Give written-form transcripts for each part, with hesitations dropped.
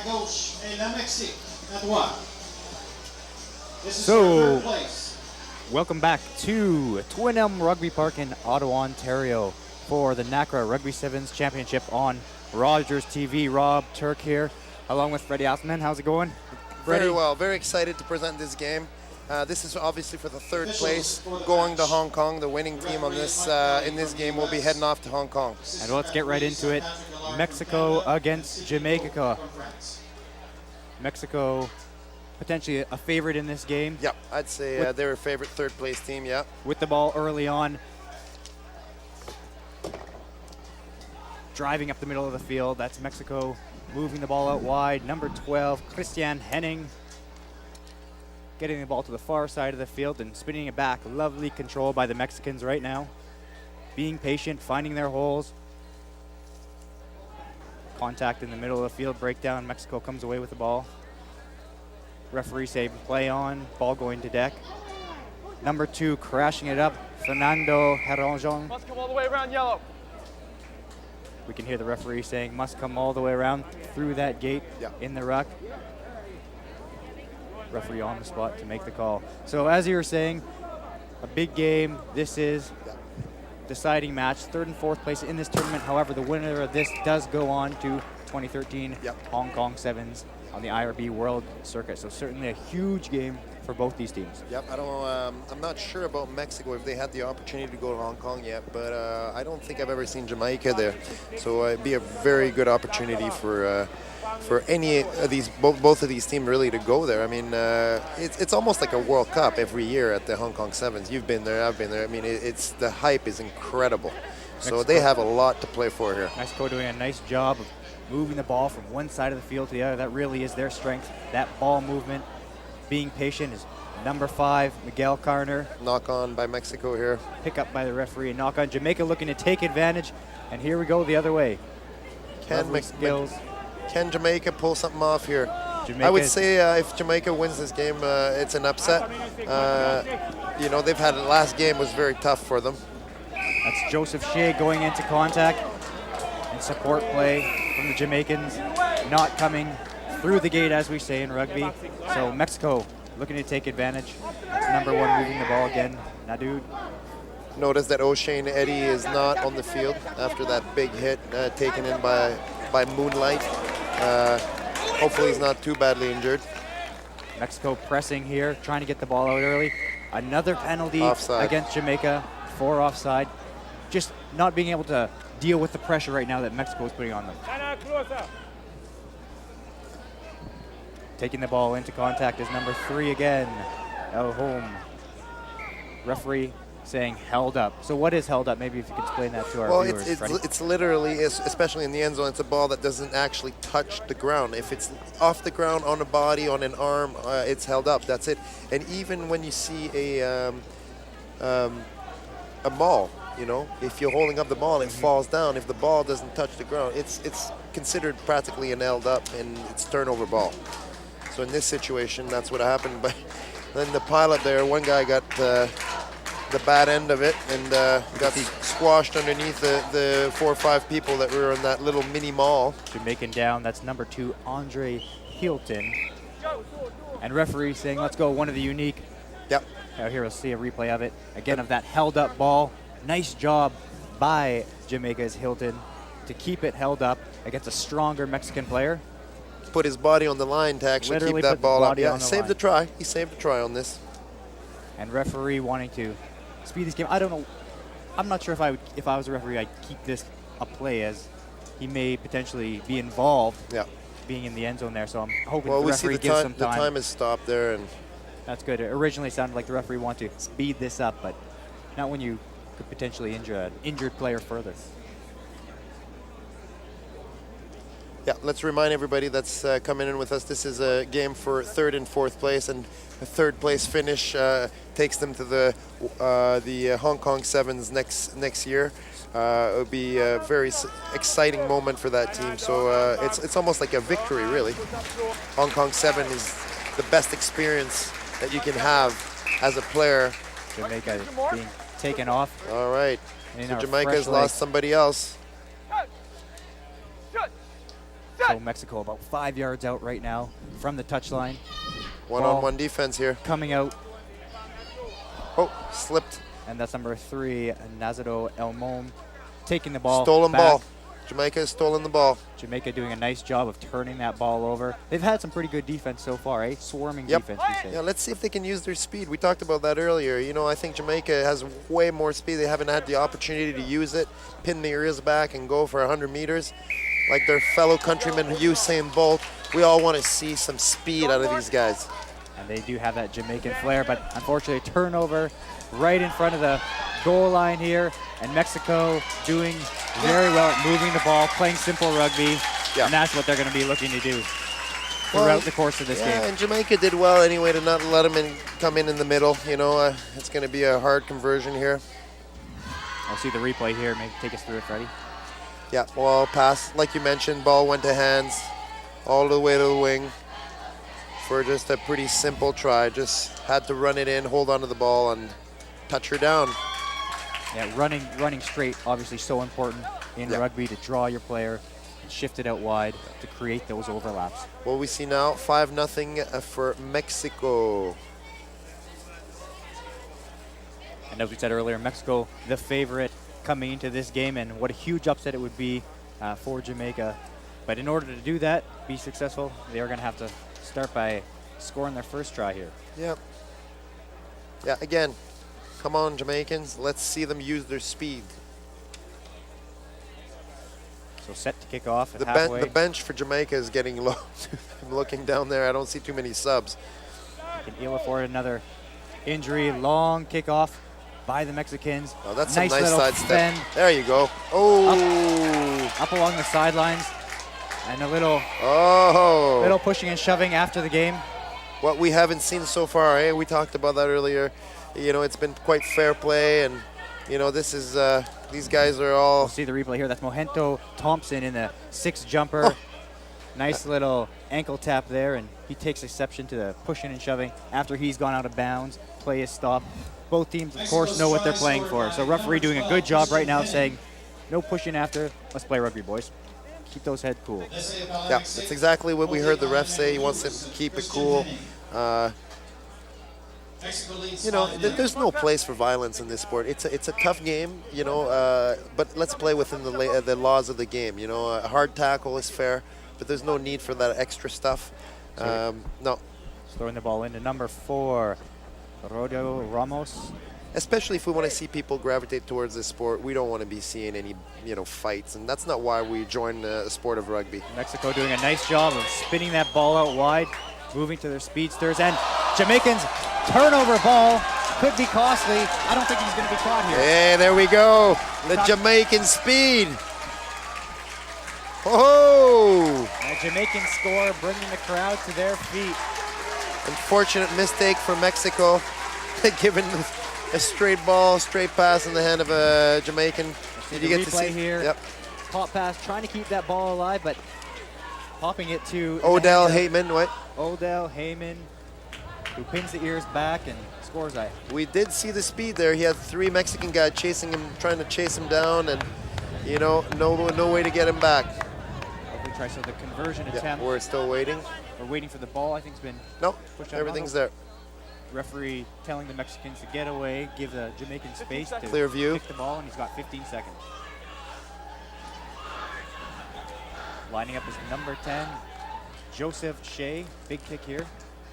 gauche est le Mexique. À droite. This is So, your third place. Welcome back to Twin Elm Rugby Park in Ottawa, Ontario for the NACRA Rugby Sevens Championship on Rogers TV. Rob Turk here, along with Freddie Althman. How's it going, Freddie? Very well. Very excited to present this game. This is obviously for the third place, going to Hong Kong. The winning team on this in this game will be heading off to Hong Kong. And let's get right into it. Mexico against Jamaica. Mexico potentially a favorite in this game. Yep, I'd say they're a favorite third place team, yeah. With the ball early on. Driving up the middle of the field, that's Mexico moving the ball out wide. Number 12, Christian Henning, getting the ball to the far side of the field and spinning it back. Lovely control by the Mexicans right now. Being patient, finding their holes. Contact in the middle of the field, breakdown. Mexico comes away with the ball. Referee saying play on, ball going to deck. Number 2 crashing it up, Fernando Heronjon. Must come all the way around yellow. We can hear the referee saying must come all the way around through that gate in the ruck. Referee on the spot to make the call. So as you were saying, a big game. This is deciding match, 3rd and 4th place in this tournament. However, the winner of this does go on to 2013 Hong Kong Sevens on the IRB World Circuit. So certainly a huge game for both these teams. Yep, I don't know, I'm not sure about Mexico if they had the opportunity to go to Hong Kong yet, but I don't think I've ever seen Jamaica there. So it'd be a very good opportunity for any of these, both of these teams really to go there. I mean, it's almost like a World Cup every year at the Hong Kong Sevens. You've been there, I've been there. I mean, it's the hype is incredible. So they have a lot to play for here. Mexico doing a nice job of moving the ball from one side of the field to the other. That really is their strength, that ball movement. Being patient is number 5, Miguel Carner. Knock on by Mexico here. Pick up by the referee and knock on. Jamaica looking to take advantage, and here we go the other way. Can Jamaica pull something off here? Jamaica, I would say if Jamaica wins this game, it's an upset. You know, they've had the last game was very tough for them. That's Joseph Shea going into contact and support play from the Jamaicans, not coming through the gate, as we say in rugby. So Mexico looking to take advantage. That's number 1 moving the ball again, Nadu. Notice that O'Shane Eddy is not on the field after that big hit taken in by Moonlight. Hopefully he's not too badly injured. Mexico pressing here, trying to get the ball out early. Another penalty against Jamaica for offside. Just not being able to deal with the pressure right now that Mexico is putting on them. Taking the ball into contact is number 3 again, El Home. Referee saying held up. So what is held up? Maybe if you could explain that to our viewers. It's literally, especially in the end zone, it's a ball that doesn't actually touch the ground. If it's off the ground, on a body, on an arm, it's held up. That's it. And even when you see a ball, you know, if you're holding up the ball and it falls down, if the ball doesn't touch the ground, it's considered practically an held up, and it's turnover ball. So in this situation, that's what happened. But then the pilot there, one guy got the bad end of it and got squashed underneath the 4 or 5 people that were in that little mini mall. Jamaican down, that's number 2, Andre Hilton. And referee saying, let's go, one of the unique. Yep. Here we'll see a replay of it. Again, of that held up ball. Nice job by Jamaica's Hilton to keep it held up against a stronger Mexican player. Put his body on the line to actually keep that ball up. Yeah, saved the try. He saved the try on this. And referee wanting to speed this game. I don't know. I'm not sure if I was a referee, I'd keep this a play, as he may potentially be involved being in the end zone there. So I'm hoping the referee gives some time. The time has stopped there. And that's good. It originally sounded like the referee wanted to speed this up, but not when you could potentially injure an injured player further. Yeah, let's remind everybody that's coming in with us, this is a game for 3rd and 4th place, and a 3rd place finish takes them to the Hong Kong Sevens next year. It would be a very exciting moment for that team. So it's almost like a victory, really. Hong Kong 7 is the best experience that you can have as a player. Jamaica being taken off. All right, so Jamaica's lost somebody else. So Mexico about 5 yards out right now from the touchline. One-on-one defense here. Coming out. Oh, slipped. And that's number 3, Nazaro Elmom, taking the ball Stolen back. ball. Jamaica has stolen the ball. Jamaica doing a nice job of turning that ball over. They've had some pretty good defense so far, eh? Swarming defense, we say. Yeah, let's see if they can use their speed. We talked about that earlier. You know, I think Jamaica has way more speed. They haven't had the opportunity to use it, pin their ears back and go for 100 meters. Like their fellow countryman Usain Bolt, we all want to see some speed out of these guys. And they do have that Jamaican flair, but unfortunately turnover right in front of the goal line here. And Mexico doing very well at moving the ball, playing simple rugby. Yeah. And that's what they're going to be looking to do throughout the course of this game. And Jamaica did well anyway to not let them come in the middle. You know, it's going to be a hard conversion here. I'll see the replay here. Maybe take us through it, Freddie. Yeah, well, pass, like you mentioned, ball went to hands all the way to the wing for just a pretty simple try. Just had to run it in, hold on to the ball, and touch her down. Yeah, running straight, obviously so important in rugby to draw your player and shift it out wide to create those overlaps. What we see now, 5-0 for Mexico. And as we said earlier, Mexico the favorite coming into this game, and what a huge upset it would be for Jamaica. But in order to do that, be successful, they are going to have to start by scoring their first try here. Yeah. Yeah, again, come on, Jamaicans. Let's see them use their speed. So set to kick off at halfway. The bench for Jamaica is getting low. I'm looking down there. I don't see too many subs. Can Ilaford another injury. Long kickoff by the Mexicans. Oh, that's nice a nice little side step. bend. There you go. Oh. Up along the sidelines. And a little pushing and shoving after the game. What we haven't seen so far, eh? We talked about that earlier. You know, it's been quite fair play, and you know, this is these guys are all. We'll see the replay here. That's Mohento Thompson in the 6 jumper. Nice little ankle tap there, and he takes exception to the pushing and shoving after he's gone out of bounds. Play is stopped. Both teams, of course, know what they're playing for. So referee doing a good job right now saying, no pushing after. Let's play rugby, boys. Keep those heads cool. Yeah, that's exactly what we heard the ref say. He wants them to keep it cool. You know, there's no place for violence in this sport. It's a tough game, you know, but let's play within the laws of the game. You know, a hard tackle is fair, but there's no need for that extra stuff. No. Throwing the ball into number 4, Rodrigo Ramos. Especially if we want to see people gravitate towards this sport, we don't want to be seeing any, you know, fights, and that's not why we joined the sport of rugby. Mexico doing a nice job of spinning that ball out wide, moving to their speedsters, and Jamaicans turnover ball could be costly. I don't think he's going to be caught here. Hey, there we go. The Jamaican speed. Oh! A Jamaican score, bringing the crowd to their feet. Unfortunate mistake for Mexico, given a straight ball, straight pass in the hand of a Jamaican. Did you get to see here? Yep. Pop pass, trying to keep that ball alive, but popping it to Odell Heyman, what? Odell Heyman, who pins the ears back and scores that. We did see the speed there. He had 3 Mexican guys chasing him, trying to chase him down, and you know, no way to get him back. Hopefully try so the conversion attempt. We're still waiting. We're waiting for the ball. I think it's been pushed out. Everything's there. Referee telling the Mexicans to get away, give the Jamaican space to clear view. Kick the ball, and he's got 15 seconds. Lining up is number 10, Joseph Shea. Big kick here.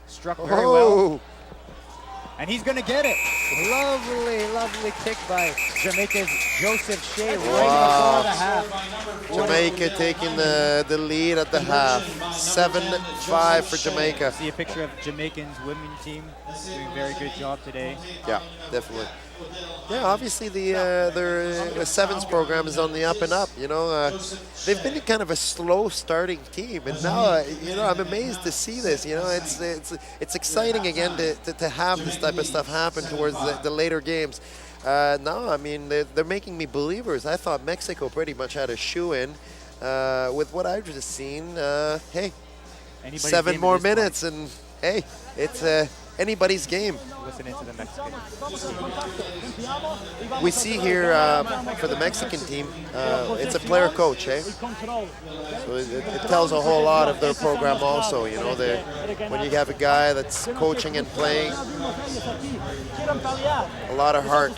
Struck very well. And he's going to get it. Lovely kick by Jamaica's Joseph Shea right before the half. Jamaica taking the lead at the half. 7-5 for Jamaica. See a picture of Jamaican's women's team doing a very good job today. Yeah, definitely. Yeah, obviously their sevens program is on the up and up. You know, they've been kind of a slow starting team, and now you know, I'm amazed to see this. You know, it's exciting again to have this type of stuff happen towards the later games. No, I mean they're making me believers. I thought Mexico pretty much had a shoe-in. With what I've just seen, hey, 7 more minutes, and hey, it's anybody's game. Listening to the Mexican. We see here for the Mexican team, it's a player coach, eh? So it tells a whole lot of their program also, you know. When you have a guy that's coaching and playing, a lot of heart.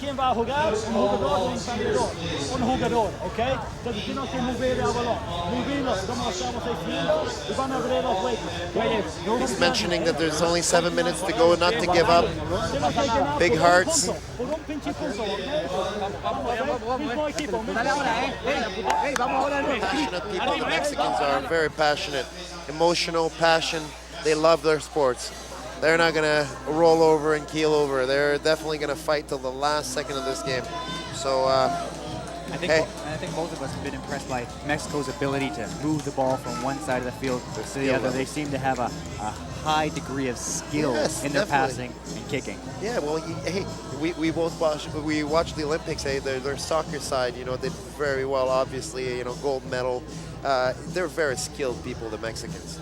¿Quién va a jugar? Un jugador o un perdedor. Un jugador, ¿ok? Entonces tienes que mover el balón. Moverlo como estamos haciendo y van a abrir los huecos. He's mentioning that there's only 7 minutes to go, not to give up. Big hearts. Passionate people. The Mexicans are very passionate, emotional, passion. They love their sports. They're not going to roll over and keel over. They're definitely going to fight till the last second of this game. So, I think both of us have been impressed by Mexico's ability to move the ball from one side of the field to the other. They seem to have a high degree of skill in their passing and kicking. Yeah, well, hey, we both watched the Olympics. Hey, their soccer side, you know, did very well. Obviously, you know, gold medal. They're very skilled people, the Mexicans.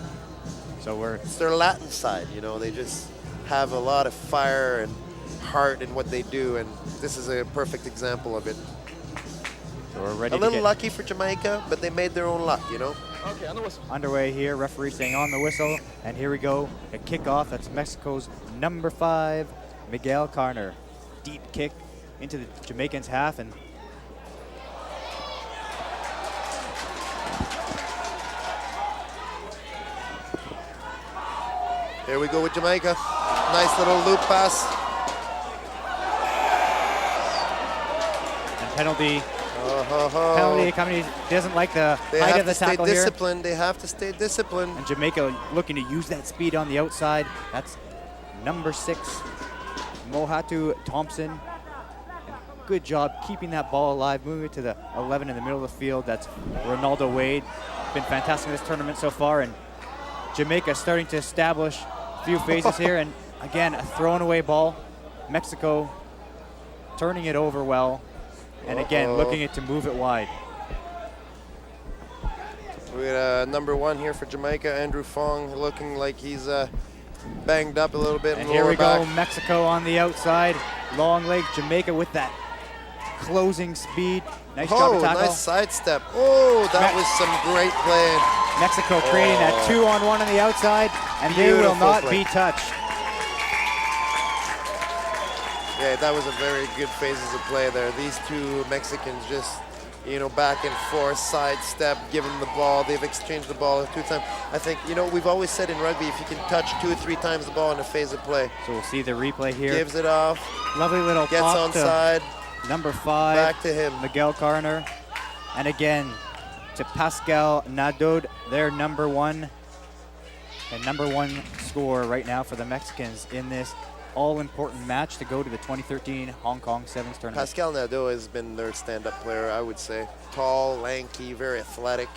So it's their Latin side, you know. They just have a lot of fire and heart in what they do, and this is a perfect example of it. So we're ready. A little lucky for Jamaica, but they made their own luck, you know. Okay, on the whistle. Underway here, referee saying on the whistle, and here we go. A kickoff. That's Mexico's number 5, Miguel Carner. Deep kick into the Jamaicans' half, and here we go with Jamaica. Nice little loop pass. And penalty. Penalty coming. Doesn't like the height of the tackle here. They have to stay disciplined. And Jamaica looking to use that speed on the outside. That's number 6, Mohatu Thompson. And good job keeping that ball alive, moving it to the 11 in the middle of the field. That's Ronaldo Wade. Been fantastic in this tournament so far, and Jamaica starting to establish a few phases here, and again, a thrown away ball. Mexico turning it over well, and again, looking to move it wide. We got number 1 here for Jamaica, Andrew Fong, looking like he's banged up a little bit. And here we go, Mexico on the outside. Long leg, Jamaica with that closing speed. Nice job to tackle. Nice sidestep. Oh, that was some great play. Mexico creating that 2-on-1 on the outside, and they will not be touched. Yeah, that was a very good phases of play there. These two Mexicans just, you know, back and forth, sidestep, give them the ball. They've exchanged the ball 2 times. I think, you know, we've always said in rugby, if you can touch 2 or 3 times the ball in a phase of play. So we'll see the replay here. Gives it off. Lovely little gets pop onside. Number 5. Back to him. Miguel Carner. And again, to Pascal Nadeau, their number 1. And number 1 score right now for the Mexicans in this all-important match to go to the 2013 Hong Kong Sevens tournament. Pascal Nadeau has been their stand-up player, I would say. Tall, lanky, very athletic.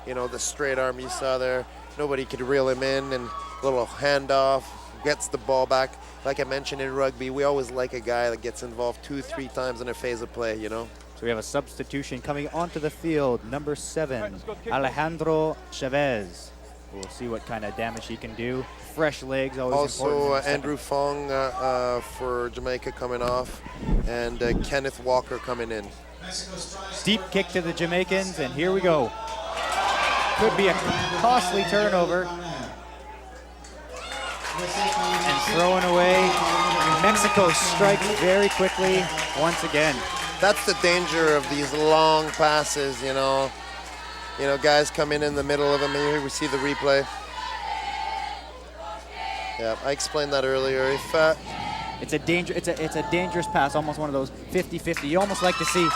You know, the straight arm you saw there, nobody could reel him in, and little handoff, gets the ball back. Like I mentioned in rugby, we always like a guy that gets involved 2 or 3 times in a phase of play, you know. So we have a substitution coming onto the field, number 7, Alejandro Chavez. We'll see what kind of damage he can do. Fresh legs, always important. Also, Andrew Fong for Jamaica coming off, and Kenneth Walker coming in. Deep kick to the Jamaicans, and here we go. Could be a costly turnover. And thrown away. Mexico strikes very quickly once again. That's the danger of these long passes, you know. You know, guys come in the middle of them, and here we see the replay. Yeah, I explained that earlier. If it's a dangerous pass, almost one of those 50-50. You almost like to see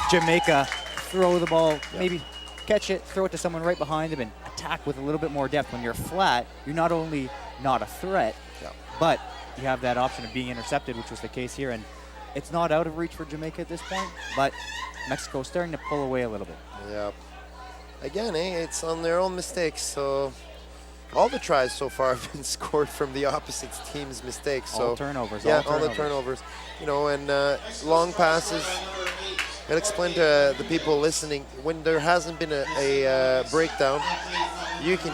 Jamaica throw the ball, maybe catch it, throw it to someone right behind them, and attack with a little bit more depth. When you're flat, you're not only not a threat, but you have that option of being intercepted, which was the case here. And it's not out of reach for Jamaica at this point, but Mexico's starting to pull away a little bit. Yeah. Again, it's on their own mistakes. So all the tries so far have been scored from the opposite team's mistakes. So all turnovers. Yeah, all the turnovers. You know, and long passes. I'll explain to the people listening, when there hasn't been a breakdown, you can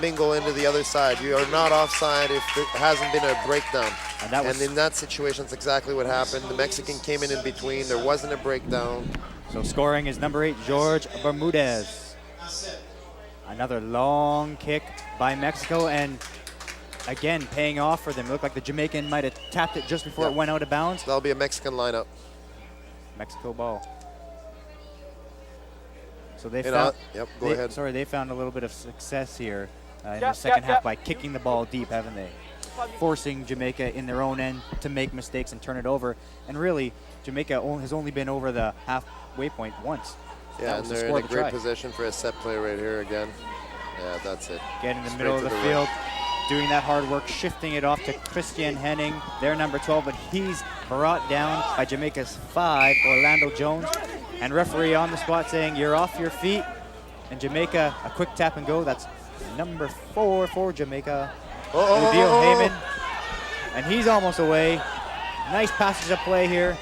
mingle into the other side. You are not offside if there hasn't been a breakdown. And in that situation, it's exactly what happened. The Mexican came in between. There wasn't a breakdown. So scoring is number 8, George Bermudez. Another long kick by Mexico, and again, paying off for them. It looked like the Jamaican might have tapped it just before it went out of bounds. That'll be a Mexican lineup. Mexico ball. So they found, go ahead. Sorry, they found a little bit of success here in the second half by kicking the ball deep, haven't they? Forcing Jamaica in their own end to make mistakes and turn it over. And really, Jamaica has only been over the halfway point once. Yeah, and they're in a great position for a set play right here again. Yeah, that's it. Get in the middle of the field, doing that hard work, shifting it off to Christian Henning, their number 12, but he's brought down by Jamaica's 5, Orlando Jones. And referee on the spot saying, you're off your feet. And Jamaica, a quick tap and go. That's number 4 for Jamaica. Odile Heyman. And he's almost away. Nice passage of play here.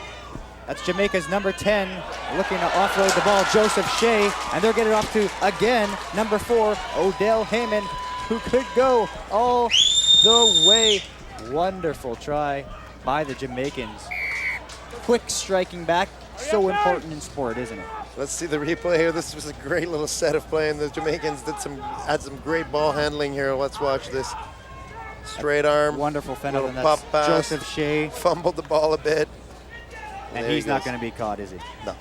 That's Jamaica's number 10, looking to offload the ball, Joseph Shea. And they're getting off to, again, number 4, Odile Heyman, who could go all the way. Wonderful try by the Jamaicans. Quick striking back. So important in sport, isn't it? Let's see the replay here. This was a great little set of play, and the Jamaicans had some great ball handling here. Let's watch this. Straight arm. Wonderful fender. Little pop pass. Joseph Shea. Fumbled the ball a bit. And he's not going to be caught, is he? No.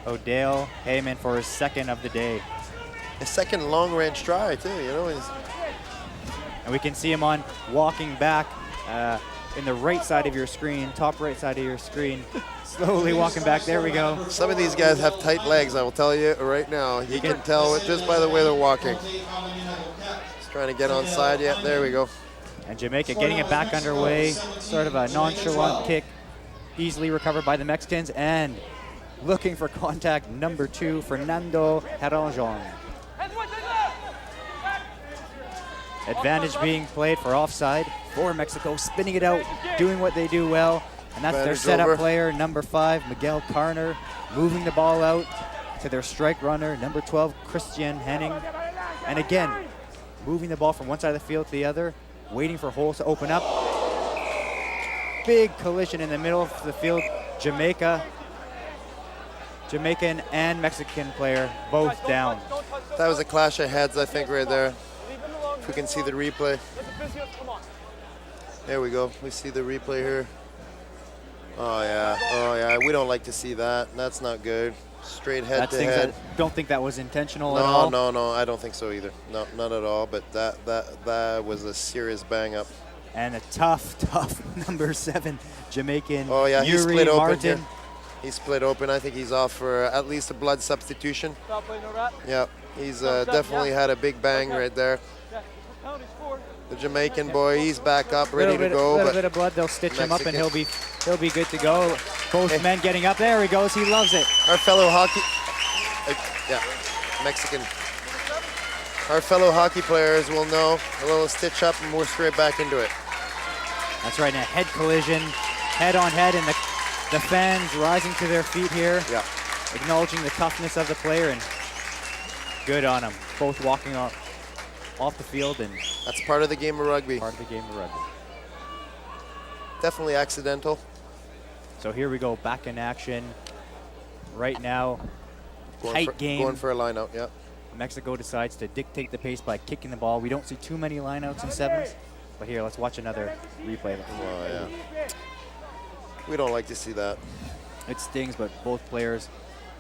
Odile Heyman for his second of the day. His second long-range try, too, you know. And we can see him on walking back in the right side of your screen, top right side of your screen. Slowly walking back. There we go. Some of these guys have tight legs, I will tell you right now. You can tell it just by the way they're walking. Just trying to get on side yet. There we go. And Jamaica getting it back underway. Sort of a nonchalant kick. Easily recovered by the Mexicans. And looking for contact, number 2, Fernando Haranjon. Advantage being played for offside for Mexico. Spinning it out, doing what they do well. And that's their setup player, number 5, Miguel Carner, moving the ball out to their strike runner, number 12, Christian Henning. And again, moving the ball from one side of the field to the other, waiting for holes to open up. Big collision in the middle of the field. Jamaican and Mexican player both down. That was a clash of heads, I think, right there. If we can see the replay. There we go. We see the replay here. Oh yeah, we don't like to see that. That's not good. Straight head to head. Don't think that was intentional at all? No, I don't think so either. No, not at all, but that was a serious bang up. And a tough number 7 Jamaican, he split open Martin. here. He split open. I think he's off for at least a blood substitution. Yeah, he's definitely had a big bang right there. The Jamaican boy, he's back up, ready to go. A little bit of blood, they'll stitch him up and he'll be good to go. Both men getting up, there he goes, he loves it. Our fellow Mexican. Our fellow hockey players will know a little stitch up and we're straight back into it. That's right, a head collision, head on head, and the fans rising to their feet here. Yeah. Acknowledging the toughness of the player, and good on them. Both walking off the field, and that's part of the game of rugby. Definitely accidental. So here we go, back in action. Right now, tight game. Going for a line out, yeah. Mexico decides to dictate the pace by kicking the ball. We don't see too many lineouts in 7s, but here, let's watch another replay. Oh yeah. We don't like to see that. It stings, but both players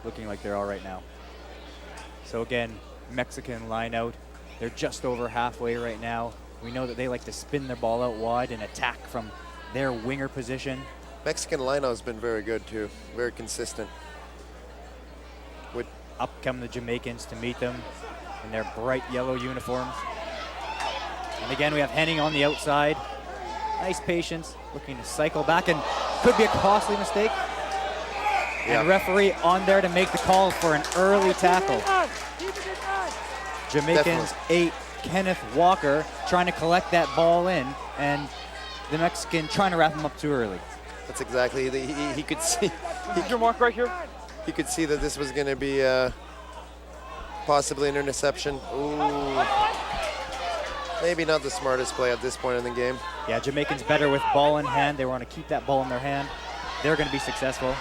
looking like they're all right now. So again, Mexican line out. They're just over halfway right now. We know that they like to spin their ball out wide and attack from their winger position. Mexican line out has been very good too, very consistent. Up come the Jamaicans to meet them in their bright yellow uniforms. And again, we have Henning on the outside. Nice patience, looking to cycle back, and could be a costly mistake. Yeah. And referee on there to make the call for an early tackle. Jamaicans 8, Kenneth Walker trying to collect that ball in, and the Mexican trying to wrap him up too early. That's exactly, he could see. Your mark right here. He could see that this was going to be possibly an interception. Ooh. Maybe not the smartest play at this point in the game. Yeah, Jamaicans better with ball in hand. They want to keep that ball in their hand. They're going to be successful.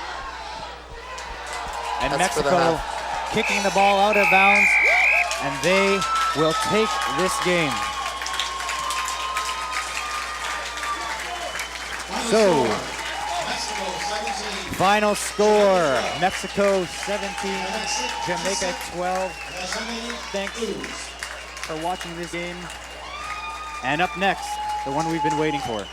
And That's for the Mexico half. kicking the ball out of bounds, and they will take this game. So, final score, Mexico 17, Jamaica 12. Thanks for watching this game. And up next, the one we've been waiting for.